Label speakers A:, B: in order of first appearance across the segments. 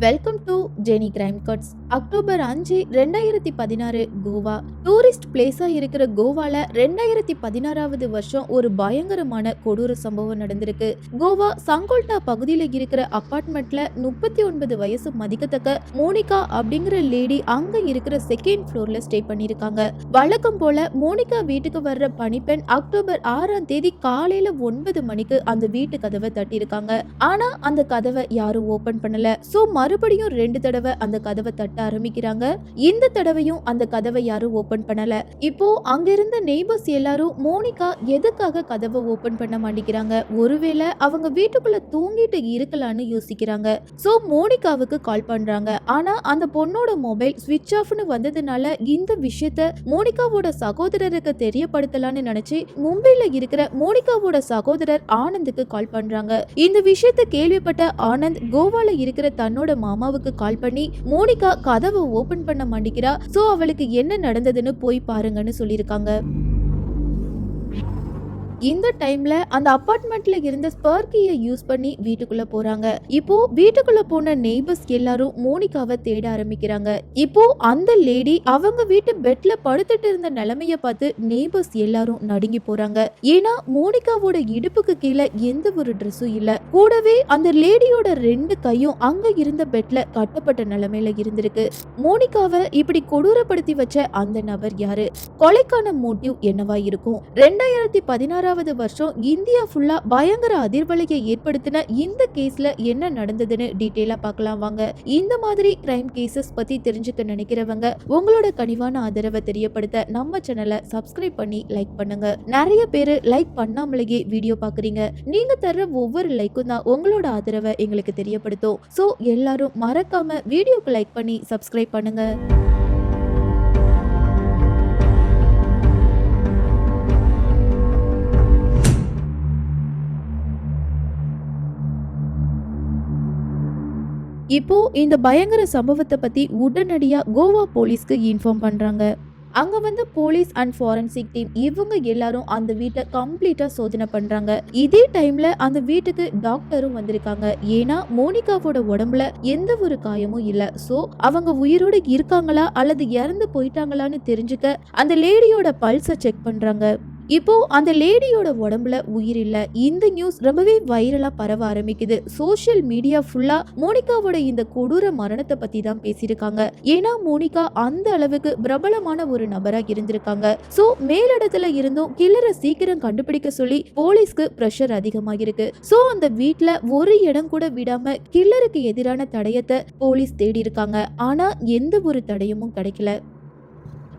A: Welcome to Jenny crime cuts. October 5, 2016 Goa. Tourist பிளேஸா இருக்கிற கோவால 2016வது வருஷம் ஒரு பயங்கரமான கொடூர சம்பவம் நடந்திருக்கு. கோவா சங்கோல்டா பகுதியில இருக்கிற அபார்ட்மெண்ட்ல 39 வயசு மதிக்கத்தக்க மோனிகா அப்படிங்கிற லேடி அங்க இருக்கிற செகண்ட் ஃப்ளோர்ல ஸ்டே பண்ணிருக்காங்க. வழக்கம் போல மோனிகா வீட்டுக்கு வர்ற பணிப்பெண் அக்டோபர் 6ஆம் தேதி காலையில 9 மணிக்கு அந்த வீட்டு கதவை தட்டியிருக்காங்க. ஆனா அந்த கதவை யாரும் ஓபன் பண்ணல. சோ மறுபடியும் 2 தடவை அந்த கதவை தட்ட ஆரம்பிக்கிறாங்க. இந்த தடவையும் அந்த கதவை யாரும் ஓபன் பண்ணல. இப்போ அங்க இருந்த நெய்பர்ஸ் எல்லாரும் மோனிகா எதுக்காக கதவை ஓபன் பண்ண மாட்டேங்கிறாங்க, ஒருவேளை அவங்க வீட்டுக்குள்ள தூங்கிட்டு இருக்கலாம்னு யோசிக்கிறாங்க. சோ மோனிகாவுக்கு கால் பண்றாங்க. ஆனா அந்த பொண்ணோட மொபைல் ஸ்விட்ச் ஆஃப்னு வந்ததுனால இந்த விஷயத்த மோனிகாவோட சகோதரருக்கு தெரியப்படுத்தலாம்னு நினைச்சு மும்பைல இருக்கிற மோனிகாவோட சகோதரர் ஆனந்துக்கு கால் பண்றாங்க. இந்த விஷயத்த கேள்விப்பட்ட ஆனந்த் கோவால இருக்கிற தன்னோட மாமாவுக்கு கால் பண்ணி மோனிகா கதவை ஓபன் பண்ண மாட்டேங்கிறா, சோ அவளுக்கு என்ன நடந்ததுன்னு போய் பாருங்கன்னு சொல்லியிருக்காங்க. இந்த டைம்ல அந்த அபார்ட்மெண்ட்ல இருந்த ஸ்பார்க்கியை யூஸ் பண்ணி வீட்டுக்குள்ள போறாங்க. இப்போ வீட்டுக்குள்ள போன நெய்பர்ஸ் எல்லாரும் மோனிகாவை தேட ஆரம்பிக்கிறாங்க. இப்போ அந்த லேடி அவங்க வீட்டு பெட்ல படுத்துட்டு இருந்த நிலைமைய பார்த்து நெய்பர்ஸ் எல்லாரும் நடுங்கி போறாங்க. ஏன்னா மோனிகாவோட இடுப்புக்கு கீழே எந்த ஒரு ட்ரெஸ்ஸும் இல்ல. கூடவே அந்த லேடியோட 2 கையும் அங்க இருந்த பெட்ல கட்டப்பட்ட நிலைமையில இருந்திருக்கு. மோனிகாவை இப்படி கொடூரப்படுத்தி வச்ச அந்த நபர் யாரு? கொலைக்கான மோட்டிவ் என்னவா இருக்கும்? 2016 வருஷம் இந்தியா ஃபுல்லா பயங்கர அதிர்வலையை ஏற்படுத்தின இந்த கேஸ்ல என்ன நடந்ததுன்னு டீடைலா பார்க்கலாம் வாங்க. இந்த மாதிரி கிரைம் கேசஸ் பத்தி தெரிஞ்சுக்க நினைக்கிறவங்க உங்களோட கனிவான ஆதரவை தெரியப்படுத்த நம்ம சேனலை சப்ஸ்கிரைப் பண்ணி லைக் பண்ணுங்க. நிறைய பேரு லைக் பண்ணாமலேயே வீடியோ பாக்குறீங்க. நீங்க தர்ற ஒவ்வொரு லைக்கும் தான் உங்களோட ஆதரவை எங்களுக்கு தெரியப்படுத்தும். சோ எல்லாரும் மறக்காம வீடியோக்கு லைக் பண்ணி சப்ஸ்கிரைப் பண்ணுங்க. இப்போ இந்த பயங்கர சம்பவத்தை பத்தி உடனடியா கோவா போலீஸ்க்கு இன்ஃபார்ம் பண்றாங்க. அங்க வந்து போலீஸ் அண்ட் ஃபாரன்சிக் டீம் இவங்க எல்லாரும் அந்த வீட்டை கம்ப்ளீட்டா சோதனை பண்றாங்க. இதே டைம்ல அந்த வீட்டுக்கு டாக்டரும் வந்திருக்காங்க. ஏன்னா மோனிகாவோட உடம்புல எந்த ஒரு காயமும் இல்ல. சோ அவங்க உயிரோட இருக்காங்களா அல்லது இறந்து போயிட்டாங்களான்னு தெரிஞ்சுக்க அந்த லேடியோட பல்ஸை செக் பண்றாங்க. இப்போ அந்த லேடியோட உடம்புல உயிர் இல்ல. இந்த நியூஸ் ரொம்பவே வைரலா பரவ ஆரம்பிக்குது. சோசியல் மீடியா ஃபுல்லா மோனிகாவோட இந்த கொடூர மரணத்தை பத்தி தான் பேசியிருக்காங்க. ஏன்னா மோனிகா அந்த அளவுக்கு பிரபலமான ஒரு நபரா இருந்திருக்காங்க. சோ மேலிடத்துல இருந்தும் கில்லரை சீக்கிரம் கண்டுபிடிக்க சொல்லி போலீஸ்க்கு பிரஷர் அதிகமாகிருக்கு. சோ அந்த வீட்ல ஒரு இடம் கூட விடாம கில்லருக்கு எதிரான தடயத்தை போலீஸ் தேடி இருக்காங்க. ஆனா எந்த ஒரு தடயமும் கிடைக்கல.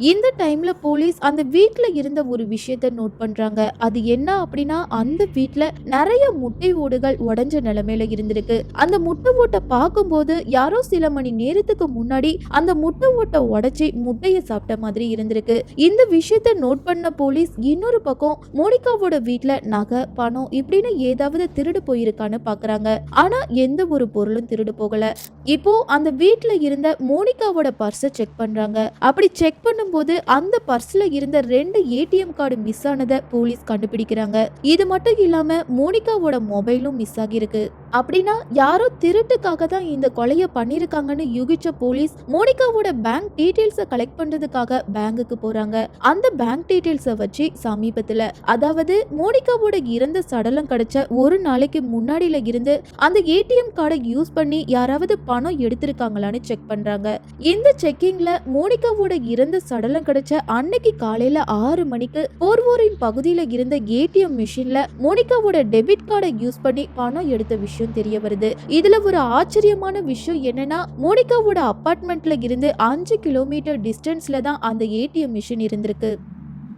A: இந்த டைம்ல போலீஸ் அந்த வீட்ல இருந்த ஒரு விஷயத்த நோட் பண்றாங்க. அது என்ன அப்படின்னா, அந்த வீட்ல நிறைய முட்டை ஓடுகள் உடைஞ்ச நிலைமையில இருந்திருக்கு. அந்த முட்டை ஓட்டை பார்க்கும்போது யாரோ சில மணி நேரத்துக்கு முன்னாடி அந்த முட்டை ஓட்டை உடைச்சி முட்டைய சாப்பிட்ட மாதிரி இருந்திருக்கு. இந்த விஷயத்த நோட் பண்ண போலீஸ் இன்னொரு பக்கம் மோனிகாவோட வீட்ல நகை, பணம் இப்படின்னு ஏதாவது திருடு போயிருக்கான்னு பாக்குறாங்க. ஆனா எந்த ஒரு பொருளும் திருடு போகல. இப்போ அந்த வீட்ல இருந்த மோனிகாவோட பர்ஸை செக் பண்றாங்க. அப்படி செக் பண்ண போது அந்த பர்ஸ்ல இருந்த 2 ஏடிஎம் கார்டு மிஸ் ஆனதை போலீஸ் கண்டுபிடிக்கிறாங்க. இது மட்டும் இல்லாம மோனிகாவோட மொபைலும் மிஸ் ஆகிருக்கு. அப்படின்னா யாரோ திருட்டுக்காக தான் இந்த கொலையை பண்ணிருக்காங்கன்னு யூகிச்ச போலீஸ் மோனிகாவோட பேங்க் டீடைல்ஸை கலெக்ட் பண்றதுக்காக பேங்குக்கு போறாங்க. அந்த பேங்க் டீடைல்ஸை வச்சு சமீபத்துல, அதாவது மோனிகாவோட இறந்த சடலம் கிடைச்ச ஒரு நாளைக்கு முன்னாடியில இருந்து அந்த ஏடிஎம் கார்டை யூஸ் பண்ணி யாராவது பணம் எடுத்திருக்காங்களான்னு செக் பண்றாங்க. இந்த செக்கிங்ல மோனிகாவோட இறந்த சடலம் கிடைச்ச அன்னைக்கு காலையில 6 மணிக்கு போர்வோரின் பகுதியில இருந்த ஏடிஎம் மிஷின்ல மோனிகாவோட டெபிட் கார்டை யூஸ் பண்ணி பணம் எடுத்த விஷயம் தெரிய வருது. இதுல ஒரு ஆச்சரியமான விஷயம் என்னன்னா, மோனிகாவோட அபார்ட்மெண்ட்ல இருந்து 5 கிலோமீட்டர் டிஸ்டன்ஸ்ல தான் அந்த ஏடிஎம் மிஷின் இருந்திருக்கு.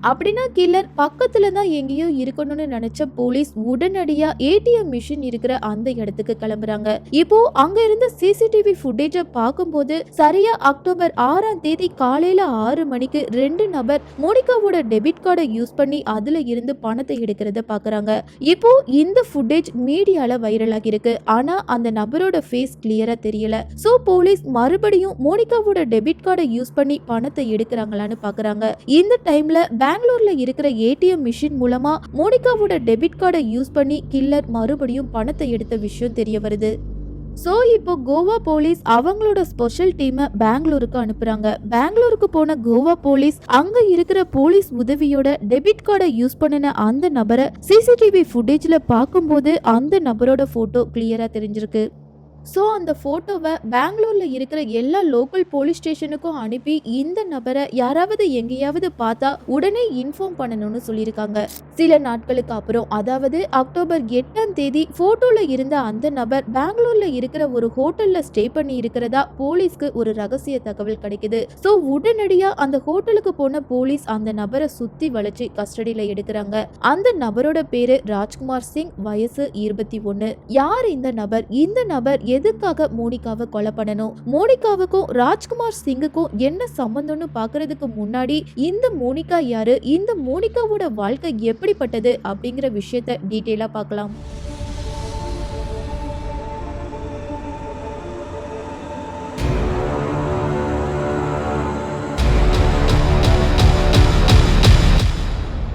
A: அப்படின்னா கில்லர் பக்கத்துல தான் எங்கேயோ இருக்கணும்னு நினைச்ச போலீஸ் உடனடியா ஏடிஎம் மிஷின் இருக்கிற அந்த இடத்துக்கு கிளம்புறாங்க. இப்போ அங்க இருந்த சிசிடிவி ஃபுட்டேஜை பார்க்கும்போது சரியா அக்டோபர் 6ஆம் தேதி காலையில 6 மணிக்கு 2 நபர் மோனிகாவோட டெபிட் கார்டை யூஸ் பண்ணி அதுல இருந்து பணத்தை எடுக்கிறத பாக்குறாங்க. இப்போ இந்த ஃபுட்டேஜ் மீடியால வைரல் ஆகிருக்கு. ஆனா அந்த நபரோட ஃபேஸ் கிளியரா தெரியல. சோ போலீஸ் மறுபடியும் மோனிகாவோட டெபிட் கார்டை யூஸ் பண்ணி பணத்தை எடுக்கிறாங்களான்னு பாக்குறாங்க. இந்த டைம்ல பெங்களூர்ல இருக்கிற ஏடிஎம் மிஷின் மூலமா மோனிகாவோட டெபிட் கார்டை யூஸ் பண்ணி கில்லர் மறுபடியும் பணத்தை எடுத்த விஷயம் தெரிய வருது. சோ இப்போ கோவா போலீஸ் அவங்களோட ஸ்பெஷல் டீமை பெங்களூருக்கு அனுப்புறாங்க. பெங்களூருக்கு போன கோவா போலீஸ் அங்க இருக்கிற போலீஸ் உதவியோட டெபிட் கார்டை யூஸ் பண்ணின அந்த நபரை சிசிடிவி ஃபுட்டேஜ்ல பார்க்கும்போது அந்த நபரோட போட்டோ கிளியரா தெரிஞ்சிருக்கு. ஸோ அந்த ஃபோட்டோவை பெங்களூரில் இருக்கிற எல்லா லோக்கல் போலீஸ் ஸ்டேஷனுக்கும் அனுப்பி இந்த நபரை யாராவது எங்கேயாவது பார்த்தா உடனே இன்ஃபார்ம் பண்ணணும்னு சொல்லியிருக்காங்க. சில நாட்களுக்கு அப்புறம், அதாவது அக்டோபர் 8ஆம் தேதி ஃபோட்டோவில் இருந்த அந்த நபர் பெங்களூரில் இருக்கிற ஒரு ஹோட்டலில் ஸ்டே பண்ணி இருக்கிறதா போலீஸ்க்கு ஒரு ரகசிய தகவல் கிடைக்குது. ஸோ உடனடியாக அந்த ஹோட்டலுக்கு போன போலீஸ் அந்த நபரை சுற்றி வளைச்சு கஸ்டடியில் எடுக்கிறாங்க. அந்த நபரோட பேரு ராஜ்குமார் சிங், வயசு 21. யார் இந்த நபர்? இந்த நபர் எதுக்காக மோனிகாவை கொலை பண்ணணும், மோனிகாவுக்கும் ராஜ்குமார் சிங்குக்கும் என்ன சம்பந்தம்னு பாக்குறதுக்கு முன்னாடி இந்த மோனிகா யாரு, இந்த மோனிகாவோட வாழ்க்கை எப்படிப்பட்டது அப்படிங்கிற விஷயத்த டீட்டெயிலா பார்க்கலாம்.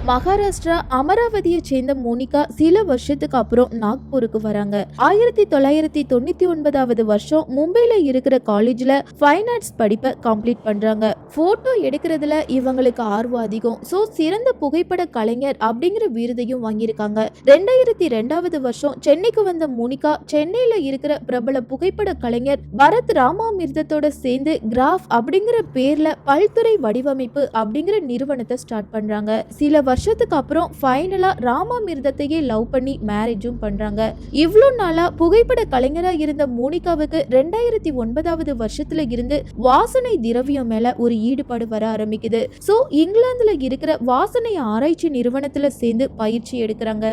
A: மகாராஷ்டிரா அமராவதியை சேர்ந்த மோனிகா சில வருஷத்துக்கு அப்புறம் நாக்பூருக்கு வராங்க. 1999 வருஷம் மும்பைல இருக்கிற காலேஜ்ல ஃபைன் ஆர்ட்ஸ் படிப்பை கம்ப்ளீட் பண்றாங்க. போட்டோ எடுக்கிறதுல இவங்களுக்கு ஆர்வம் அதிகம். சோ சிறந்த புகைப்பட கலைஞர் அப்படிங்கிற விருதையும் வாங்கியிருக்காங்க. 2002 வருஷம் சென்னைக்கு வந்த மோனிகா சென்னையில இருக்கிற பிரபல புகைப்பட கலைஞர் பரத் ராமாமிர்தத்தோட சேர்ந்து கிராஃப் அப்படிங்கிற பேர்ல பல்துறை வடிவமைப்பு அப்படிங்கிற நிறுவனத்தை ஸ்டார்ட் பண்றாங்க. சில வருஷத்துக்கு அப்புறம் ஃபைனலா ராமாமிர்தத்தையே லவ் பண்ணி மேரேஜும் பண்றாங்க. இவ்ளோ நாளா புகைப்பட கலைஞரா இருந்த மோனிகாவுக்கு 2009 வருஷத்துல இருந்து வாசனை திரவியம் மேல ஒரு ஈடுபாடு வர ஆரம்பிக்குது. சோ இங்கிலாந்துல இருக்கிற வாசனை ஆராய்ச்சி நிறுவனத்துல சேர்ந்து பயிற்சி எடுக்கிறாங்க.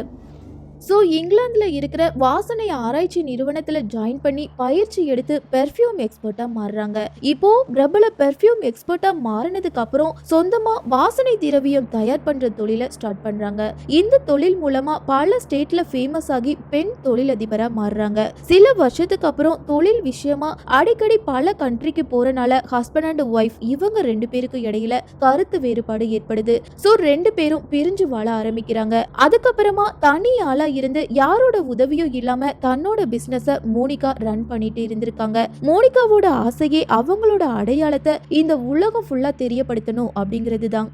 A: ஸோ இங்கிலாந்தில் இருக்கிற வாசனை ஆராய்ச்சி நிறுவனத்தில் ஜாயின் பண்ணி பயிற்சி எடுத்து பெர்ஃப்யூம் எக்ஸ்பர்ட்டாக மாறுறாங்க. இப்போ பிரபல பெர்ஃப்யூம் எக்ஸ்பர்ட்டாக மாறினதுக்கு அப்புறம் சொந்தமாக வாசனை திரவியம் தயார் பண்ணுற தொழிலை ஸ்டார்ட் பண்ணுறாங்க. இந்த தொழில் மூலமாக பல ஸ்டேட்ல ஃபேமஸ் ஆகி பெண் தொழிலதிபராக மாறுறாங்க. சில வருஷத்துக்கு அப்புறம் தொழில் விஷயமா அடிக்கடி பல கண்ட்ரிக்கு போறனால ஹஸ்பண்ட் அண்ட் ஒய்ஃப் இவங்க 2 பேருக்கு இடையில கருத்து வேறுபாடு ஏற்படுது. ஸோ 2 பேரும் பிரிஞ்சு வாழ ஆரம்பிக்கிறாங்க. அதுக்கப்புறமா தனி ஆளா இருந்து யாரோட உதவியும் இல்லாம தன்னோட பிசினஸ மோனிகா ரன் பண்ணிட்டு இருந்திருக்காங்க. மோனிகாவோட ஆசையே அவங்களோட அடையாளத்தை இந்த உலகம் ஃபுல்லா தெரியப்படுத்தணும் அப்படிங்கிறது தான்.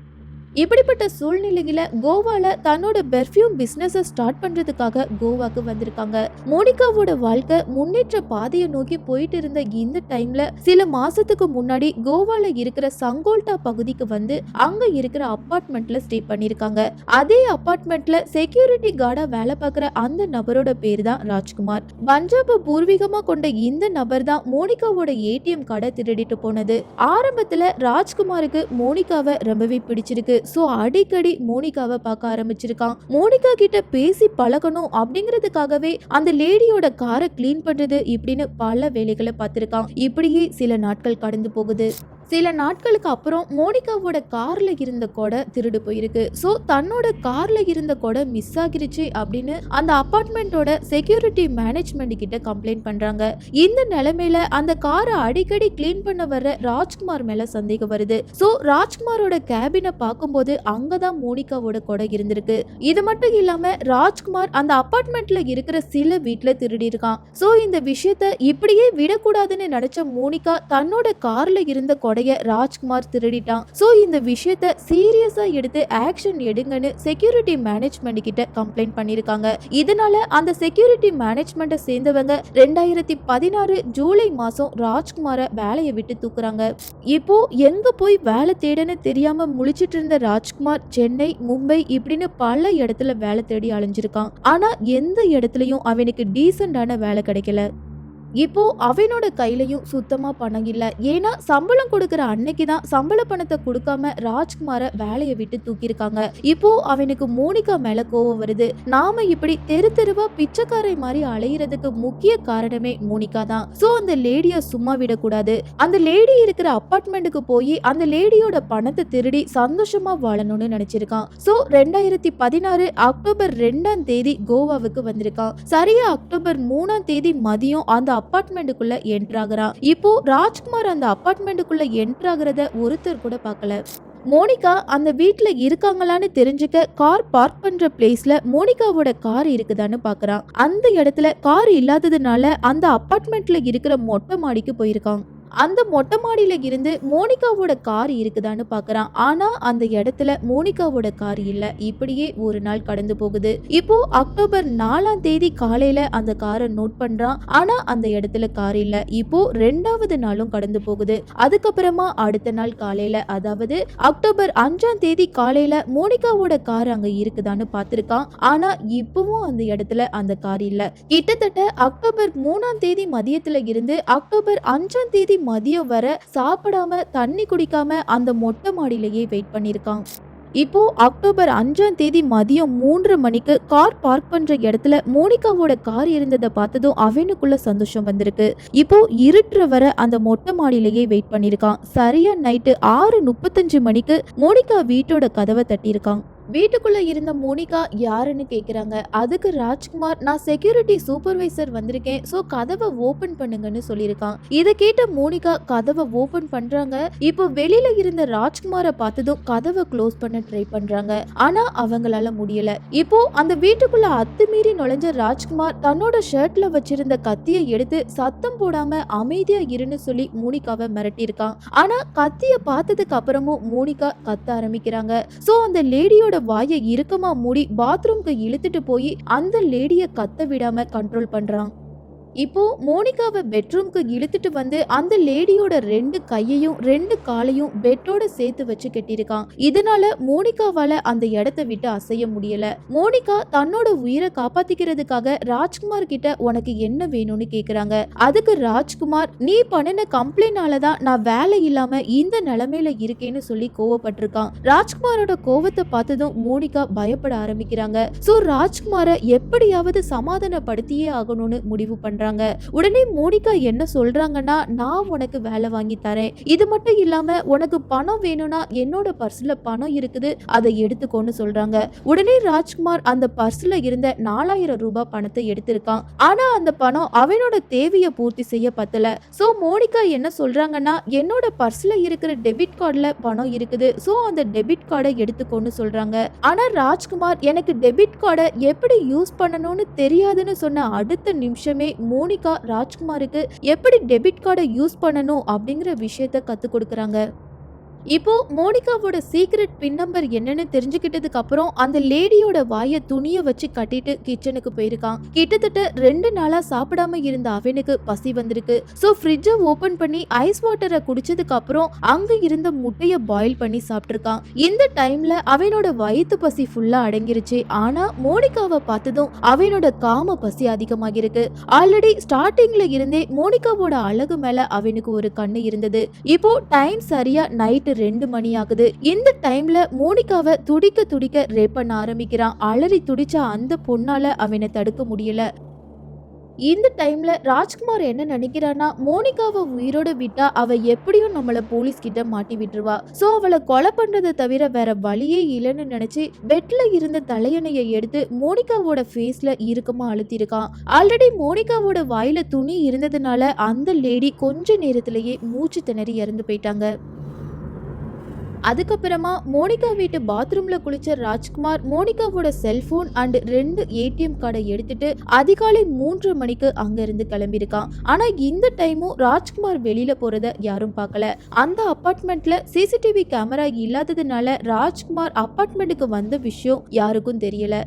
A: இப்படிப்பட்ட சூழ்நிலையில கோவால தன்னோட பெர்ஃப்யூம் பிசினஸ் ஸ்டார்ட் பண்றதுக்காக கோவாக்கு வந்திருக்காங்க. மோனிகாவோட வாழ்க்கை முன்னேற்ற பாதையை நோக்கி போயிட்டு இருந்த இந்த டைம்ல சில மாசத்துக்கு முன்னாடி கோவால இருக்கிற சங்கோல்டா பகுதிக்கு வந்து அங்க இருக்கிற அபார்ட்மெண்ட்ல ஸ்டே பண்ணிருக்காங்க. அதே அபார்ட்மெண்ட்ல செக்யூரிட்டி கார்டா வேலை பார்க்கிற அந்த நபரோட பேர் தான் ராஜ்குமார். பஞ்சாப பூர்வீகமா கொண்ட இந்த நபர் தான் மோனிகாவோட ஏடிஎம் கார்டை திருடிட்டு போனது. ஆரம்பத்துல ராஜ்குமாருக்கு மோனிகாவை ரொம்பவே பிடிச்சிருக்கு. சோ அடிக்கடி மோனிகாவை பார்க்க ஆரம்பிச்சிருக்கான். மோனிகா கிட்ட பேசி பழகணும் அப்படிங்கிறதுக்காகவே அந்த லேடியோட காரை கிளீன் பண்றது இப்படின்னு பல வேலைகளை பார்த்திருக்கான். இப்படியே சில நாட்கள் கடந்து போகுது. சில நாட்களுக்கு அப்புறம் மோனிகாவோட கார்ல இருந்த கொடை திருடு போயிருக்கு. ஸோ தன்னோட கார்ல இருந்த கொடை மிஸ் ஆகிருச்சு அப்படின்னு அந்த அபார்ட்மெண்டோட செக்யூரிட்டி மேனேஜ்மெண்ட் கிட்ட கம்ப்ளைண்ட் பண்றாங்க. இந்த நிலைமையில அந்த காரை அடிக்கடி கிளீன் பண்ண வர்ற ராஜ்குமார் மேல சந்தேகம் வருது. ஸோ ராஜ்குமாரோட கேபினை பார்க்கும்போது அங்கதான் மோனிகாவோட கொடை இருந்திருக்கு. இது மட்டும் இல்லாம ராஜ்குமார் அந்த அபார்ட்மெண்ட்ல இருக்கிற சில வீட்டுல திருடி இருக்கான். ஸோ இந்த விஷயத்த இப்படியே விடக்கூடாதுன்னு நினைச்ச மோனிகா தன்னோட கார்ல இருந்த கொடையை ராஜ்குமார் திருடிட்டான். சோ இந்த விஷயத்தை சீரியஸா எடுத்து ஆக்ஷன் எடுங்கன்னு செக்யூரிட்டி மேனேஜ்மெண்ட் கிட்ட கம்ப்ளைண்ட் பண்ணிருக்காங்க. இதனால அந்த செக்யூரிட்டி மேனேஜ்மெண்ட்டை சேர்ந்தவங்க 2016 ஜூலை மாசம் ராஜ்குமாரை வேலையை விட்டு தூக்குறாங்க. இப்போ எங்க போய் வேலை தேடன்னு தெரியாம முழிச்சிட்டு இருந்த ராஜ்குமார் சென்னை, மும்பை இப்படின்னு பல இடத்துல வேலை தேடி அலைஞ்சிருக்கான். ஆனா எந்த இடத்துலயும் அவனுக்கு டீசென்டான வேலை கிடைக்கல. இப்போ அவனோட கையிலையும் சுத்தமா பணம் இல்ல. ஏன்னா சம்பளம் கொடுக்கற அன்னைக்கு தான் சம்பள பணத்தை கொடுக்காம ராஜ்குமாரை வேலையை விட்டு தூக்கியிருக்காங்க. இப்போ அவனுக்கு மோனிகா மேல கோவம் வருது. நாம இப்படி தெரு தெருவா பிச்சைக்காரை மாதிரி அலையிறதுக்கு முக்கிய காரணமே மோனிகா தான். சோ அந்த லேடிய சும்மா விடக்கூடாது. அந்த லேடி இருக்கிற அபார்ட்மெண்ட்டுக்கு போய் அந்த லேடியோட பணத்தை திருடி சந்தோஷமா வாழணும்னு நினைச்சிருக்கான். சோ 2016 அக்டோபர் 2ஆம் தேதி கோவாவுக்கு வந்திருக்கான். சரியா அக்டோபர் 3ஆம் தேதி மதியம் அந்த அபார்ட்மெண்ட்டுக்குள்ள என்டர் ஆகுறான். இப்போ ராஜ்குமார் அந்த அபார்ட்மெண்ட்டுக்குள்ள என்டர் ஆகுறத ஒருத்தர் கூட பார்க்கல. மோனிகா அந்த வீட்ல இருக்காங்களான்னு தெரிஞ்சுக்க கார் பார்க் பண்ற பிளேஸ்ல மோனிகாவோட கார் இருக்குதான்னு பாக்குறான். அந்த இடத்துல கார் இல்லாததுனால அந்த அபார்ட்மெண்ட்ல இருக்கிற மொட்டை மாடிக்கு போயிருக்கான். அந்த மொட்டை மாடியில இருந்து மோனிகாவோட கார் இருக்குதான்னு பாக்குறான். ஆனா அந்த இடத்துல மோனிகாவோட கார் இல்ல. இப்படியே ஒரு நாள் கடந்து போகுது. இப்போ அக்டோபர் 4ஆம் தேதி காலையில அந்த காரை நோட் பண்றான். ஆனா அந்த இடத்துல கார் இல்ல. இப்போ 2வது நாளும் கடந்து போகுது. அதுக்கப்புறமா அடுத்த நாள் காலையில, அதாவது அக்டோபர் 5ஆம் தேதி காலையில மோனிகாவோட கார் அங்க இருக்குதான்னு பாத்திருக்கான். ஆனா இப்பவும் அந்த இடத்துல அந்த கார் இல்ல. கிட்டத்தட்ட அக்டோபர் 3ஆம் தேதி மதியத்துல இருந்து அக்டோபர் 5ஆம் தேதி மதியம் வர சாப்பிடாம தண்ணி குடிக்காம அந்த மொட்டை மாடியிலேயே வெயிட் பண்ணிருக்கான். இப்போ அக்டோபர் 5ஆம் தேதி மதியம் 3:30 மணிக்கு கார் பார்க் பண்ற இடத்துல மோனிகாவோட கார் இருந்ததை பார்த்ததும் அவனுக்குள்ள சந்தோஷம் வந்திருக்கு. இப்போ இருட்டுற வர அந்த மொட்டை மாடியிலேயே வெயிட் பண்ணிருக்கான். சரியா நைட்டு 6:35 மணிக்கு மோனிகா வீட்டோட கதவை தட்டியிருக்கான். வீட்டுக்குள்ள இருந்த மோனிகா யாருன்னு கேக்குறாங்க. அதுக்கு ராஜ்குமார், நான் செக்யூரிட்டி சூப்பர்வைசர் வந்திருக்கேன், சோ கதவை ஓபன் பண்ணுங்கன்னு சொல்லியிருக்கான். இதை கேட்ட மோனிகா கதவை ஓபன் பண்றாங்க. இப்போ வெளியில இருந்த ராஜ்குமாரை பார்த்ததும் கதவை க்ளோஸ் பண்ண ட்ரை பண்றாங்க. ஆனா அவங்களால முடியல. இப்போ அந்த வீட்டுக்குள்ள அத்துமீறி நுழைஞ்ச ராஜ்குமார் தன்னோட ஷர்ட்ல வச்சிருந்த கத்தியை எடுத்து சத்தம் போடாம அமைதியா இருன்னு சொல்லி மோனிகாவை மிரட்டியிருக்கான். ஆனா கத்திய பார்த்ததுக்கு அப்புறமும் மோனிகா கத்த ஆரம்பிக்கிறாங்க. சோ அந்த லேடியோட வாயை இறுக்கமா மூடி பாத்ரூம்க்கு இழுத்துட்டு போய் அந்த லேடிய கத்த விடாம கண்ட்ரோல் பண்றான். இப்போ மோனிகாவை பெட்ரூம்க்கு இழுத்துட்டு வந்து அந்த லேடியோட 2 கையையும் 2 காலையும் பெட்டோட சேர்த்து வச்சு கட்டியிருக்கான். இதனால மோனிகாவால அந்த இடத்தை விட்டு அசைய முடியல. மோனிகா தன்னோட உயிரை காப்பாத்திக்கிறதுக்காக ராஜ்குமார் கிட்ட உனக்கு என்ன வேணும்னு கேக்குறாங்க. அதுக்கு ராஜ்குமார், நீ பண்ணின கம்ப்ளைண்டாலதான் நான் வேலை இல்லாம இந்த நிலைமையில இருக்கேன்னு சொல்லி கோவப்பட்டிருக்கான். ராஜ்குமாரோட கோவத்தை பார்த்ததும் மோனிகா பயப்பட ஆரம்பிக்கிறாங்க. சோ ராஜ்குமாரை எப்படியாவது சமாதானப்படுத்தியே ஆகணும்னு முடிவு பண்றாங்க. உடனே மோனிகா என்ன சொல்றாங்கன்னா, நான் உனக்கு வேலை வாங்கி தரேன், இது மட்டும் இல்லாம உனக்கு பணம் வேணும்னா என்னோட பர்ஸ்ல பணம் இருக்குது, அதை எடுத்துக்கோன்னு சொல்றாங்க. உடனே ராஜ்குமார் அந்த பர்ஸ்ல இருந்த 4000 ரூபாய் பணத்தை எடுத்திருக்கான். ஆனா அந்த பணம் அவனோட தேவையை பூர்த்தி செய்ய பத்தல. சோ மோனிகா என்ன சொல்றாங்கன்னா, என்னோட பர்ஸ்ல இருக்கிற டெபிட் கார்டுல பணம் இருக்குது, சோ அந்த டெபிட் கார்டை எடுத்துக்கோன்னு சொல்றாங்க. ஆனா ராஜ்குமார், எனக்கு டெபிட் கார்டை எப்படி யூஸ் பண்ணணும்னு தெரியாதுன்னு சொன்ன அடுத்த நிமிஷமே மோனிகா ராஜ்குமாருக்கு எப்படி டெபிட் கார்டை யூஸ் பண்ணணும் அப்படிங்கிற விஷயத்த கத்து கொடுக்கறாங்க. இப்போ மோனிகாவோட சீக்ரெட் பின் நம்பர் என்னன்னு தெரிஞ்சுக்கிட்டதுக்கு அப்புறம் அந்த லேடியோட வாயை துணியை வச்சு கட்டிட்டு கிச்சனுக்கு போயிருக்கான். கிட்டத்தட்ட 2 நாளா சாப்பிடாம இருந்த அவனுக்கு பசி வந்திருக்கு. சோ ஃப்ரிட்ஜை ஓபன் பண்ணி ஐஸ் வாட்டரை குடிச்சதுக்கு அப்புறம் அங்க இருந்த முட்டையை பாயில் பண்ணி சாப்பிட்டிருக்கான். இந்த டைம்ல அவனோட வயிற்று பசி ஃபுல்லா அடங்கிருச்சு. ஆனா மோனிகாவை பார்த்ததும் அவனோட காம பசி அதிகமாகிருக்கு. ஆல்ரெடி ஸ்டார்டிங்ல இருந்தே மோனிகாவோட அழகு மேல அவனுக்கு ஒரு கண்ணு இருந்தது. இப்போ டைம் சரியா நைட்டு 2 மணி ஆகுது. இந்த டைம்ல மோனிகாவை துடிக்க துடிக்க ரேப் பண்ண ஆரம்பிக்கிறான். அலறி துடிச்ச அந்த பொண்ணால அவனை தடுக்க முடியல. இந்த டைம்ல ராஜ்குமார் என்ன நினைக்கிறான்னா, மோனிகாவை உயிரோட விட்டா அவ எப்படியும் நம்மள போலீஸ் கிட்ட மாட்டி விட்டுருவா. சோ அவளை கொலை பண்றதை தவிர வேற வழியே இல்லைன்னு நினைச்சு பெட்ல இருந்த தலையணையை எடுத்து மோனிகாவோட ஃபேஸ்ல இறுக்கமா அழுத்திருக்கான். ஆல்ரெடி மோனிகாவோட வாயில துணி இருந்ததுனால அந்த லேடி கொஞ்ச நேரத்திலேயே மூச்சு திணறி இறந்து போயிட்டாங்க. அதுக்கப்புறமா மோனிகா வீட்டு பாத்ரூம்ல குளிச்ச ராஜ்குமார் மோனிகாவோட செல்போன் அண்ட் 2 ஏடிஎம் கார்டை எடுத்துட்டு அதிகாலை 3 மணிக்கு அங்க இருந்து கிளம்பியிருக்கான். ஆனா இந்த டைமும் ராஜ்குமார் வெளியில போறத யாரும் பார்க்கல. அந்த அபார்ட்மெண்ட்ல சிசிடிவி கேமரா இல்லாததுனால ராஜ்குமார் அபார்ட்மெண்ட்டுக்கு வந்த விஷயம் யாருக்கும் தெரியல.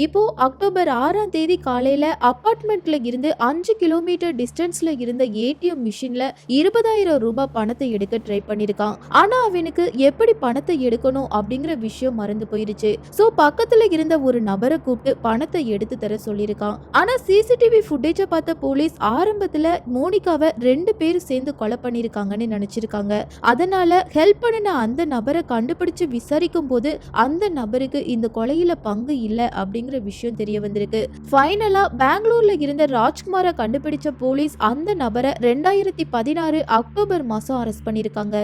A: இப்போ அக்டோபர் 6ஆம் தேதி காலையில அபார்ட்மெண்ட்ல இருந்து 5 கிலோமீட்டர் டிஸ்டன்ஸ்ல இருந்த ஏடிஎம் மிஷின்ல 20,000 ரூபாய் பணத்தை எடுக்க ட்ரை பண்ணிருக்கான். ஆனா அவனுக்கு எப்படி பணத்தை எடுக்கணும் அப்படிங்கிற விஷயம் மறந்து போயிருச்சு. சோ பக்கத்துல இருந்த ஒரு நபரை கூப்பிட்டு பணத்தை எடுத்து தர சொல்லியிருக்கான். ஆனா சிசிடிவி ஃபுட்டேஜை பார்த்த போலீஸ் ஆரம்பத்துல மோனிகாவை 2 பேர் சேர்ந்து கொலை பண்ணிருக்காங்கன்னு நினைச்சிருக்காங்க. அதனால ஹெல்ப் பண்ணின அந்த நபரை கண்டுபிடிச்சு விசாரிக்கும் போது அந்த நபருக்கு இந்த கொலையில பங்கு இல்ல அப்படிங்கிற விஷயம் தெரிய வந்திருக்கு. ஃபைனலா பெங்களூர்ல இருந்த ராஜ்குமாரை கண்டுபிடிச்ச போலீஸ் அந்த நபரை 2016 அக்டோபர் மாசம் அரெஸ்ட் பண்ணிருக்காங்க.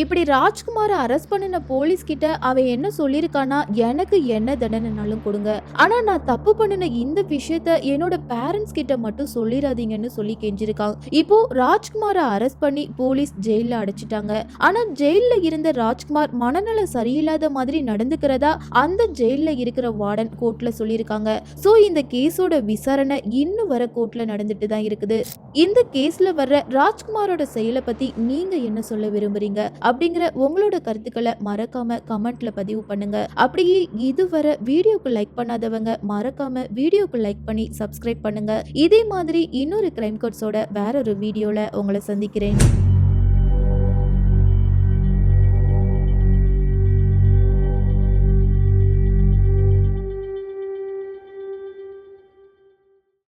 A: இப்படி ராஜ்குமார அரெஸ்ட் பண்ணின போலீஸ் கிட்ட அவன் என்ன சொல்லியிருக்கானா, எனக்கு என்ன தண்டனைனாலும் கொடுங்க, ஆனா நான் தப்பு பண்ணின இந்த விஷயத்த என்னோட பேரண்ட்ஸ் கிட்ட மட்டும் சொல்லிடாதீங்கன்னு சொல்லி கெஞ்சிருக்கான். இப்போ ராஜ்குமார அரெஸ்ட் பண்ணி போலீஸ் ஜெயில அடைச்சிட்டாங்க. ஆனா ஜெயில்ல இருந்த ராஜ்குமார் மனநல சரியில்லாத மாதிரி நடந்துக்கிறதா அந்த ஜெயில்ல இருக்கிற வார்டன் கோர்ட்ல சொல்லியிருக்காங்க. சோ இந்த கேஸோட விசாரணை இன்னும் வர கோர்ட்ல நடந்துட்டு தான் இருக்குது. இந்த கேஸ்ல வர்ற ராஜ்குமாரோட செயலை பத்தி நீங்க என்ன சொல்ல விரும்புறீங்க அப்படிங்கிற உங்களோட கருத்துக்களை மறக்காம கமெண்ட்ல பதிவு பண்ணுங்க. அப்படியே இதுவரை வீடியோக்கு லைக் பண்ணாதவங்க மறக்காம வீடியோக்கு லைக் பண்ணி சப்ஸ்கிரைப் பண்ணுங்க. இதே மாதிரி இன்னொரு கிரைம் கோட்ஸோட வேற ஒரு வீடியோல உங்களை சந்திக்கிறேன்.